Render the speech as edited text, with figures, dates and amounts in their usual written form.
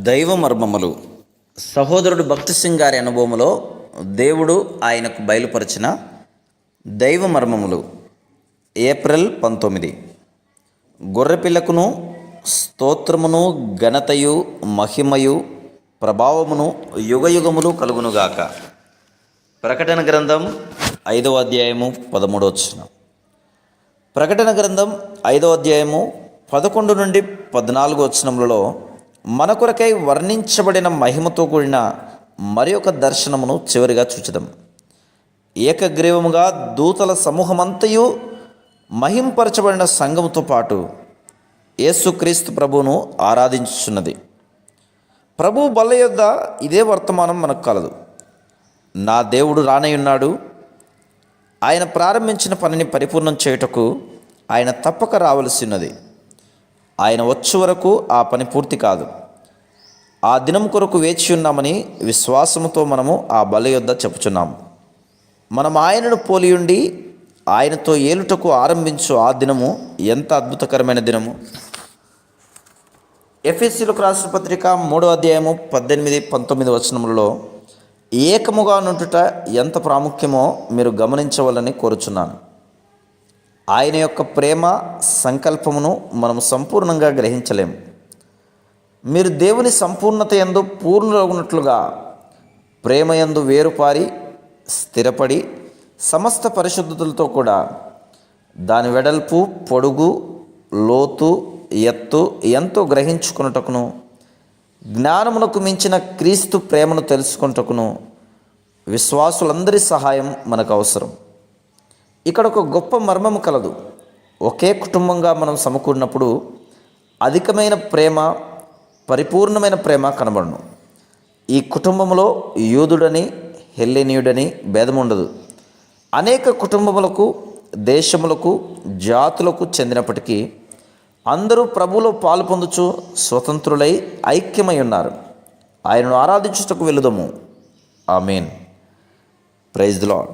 దైవ మర్మములు. సహోదరుడు భక్తి సింగ్ గారి అనుభవములో దేవుడు ఆయనకు బయలుపరిచిన దైవ మర్మములు. ఏప్రిల్ 19. గొర్రెపిల్లకును స్తోత్రమును ఘనతయు మహిమయు ప్రభావమును యుగయుగములు కలుగునుగాక. ప్రకటన గ్రంథం 5వ అధ్యాయము 13వ వచనం. ప్రకటన గ్రంథం 5వ అధ్యాయము 11 నుండి 14 వచనములలో మన కొరకై వర్ణించబడిన మహిమతో కూడిన మరి ఒక దర్శనమును చివరిగా చూచుదాం. ఏకగ్రీవముగా దూతల సమూహమంతయు మహింపరచబడిన సంఘముతో పాటు యేసుక్రీస్తు ప్రభువును ఆరాధించుచున్నది. ప్రభు బల్ల యొద్ద ఇదే వర్తమానం మనకు కలదు. నా దేవుడు రానయ్యున్నాడు. ఆయన ప్రారంభించిన పనిని పరిపూర్ణం చేయుటకు ఆయన తప్పక రావలసినది. ఆయన వచ్చే వరకు ఆ పని పూర్తి కాదు. ఆ దినం కొరకు వేచి ఉన్నామని విశ్వాసముతో మనము ఆ బల్ల యొద్ద చెప్పుచున్నాము. మనం ఆయనను పోలియుండి ఆయనతో ఏలుటకు ఆరంభించు ఆ దినము ఎంత అద్భుతకరమైన దినము. ఎఫెసీయులకు రాసిన పత్రిక 3వ అధ్యాయము 18-19 వచనములలో ఏకముగా నుండుట ఎంత ప్రాముఖ్యమో మీరు గమనించవాలని కోరుచున్నాను. ఆయన యొక్క ప్రేమ సంకల్పమును మనం సంపూర్ణంగా గ్రహించలేము. మీరు దేవుని సంపూర్ణత యందు పూర్ణులగునట్లుగా ప్రేమ యందు వేరుపారి స్థిరపడి సమస్త పరిశుద్ధతలతో కూడా దాని వెడల్పు పొడుగు లోతు ఎత్తు ఎంతో గ్రహించుకున్నటకును జ్ఞానమునకు మించిన క్రీస్తు ప్రేమను తెలుసుకొనుటకును విశ్వాసులందరి సహాయం మనకు అవసరం. ఇక్కడ ఒక గొప్ప మర్మము కలదు. ఒకే కుటుంబంగా మనం సమకూడినప్పుడు అధికమైన ప్రేమ, పరిపూర్ణమైన ప్రేమ కనబడును. ఈ కుటుంబంలో యూదుడని హెల్లెనీయుడని భేదం ఉండదు. అనేక కుటుంబములకు, దేశములకు, జాతులకు చెందినప్పటికీ అందరూ ప్రభువులో పాలు పొందుచు స్వతంత్రులై ఐక్యమై ఉన్నారు. ఆయనను ఆరాధించుటకు వెళుదము. ఆమేన్. Praise the lord.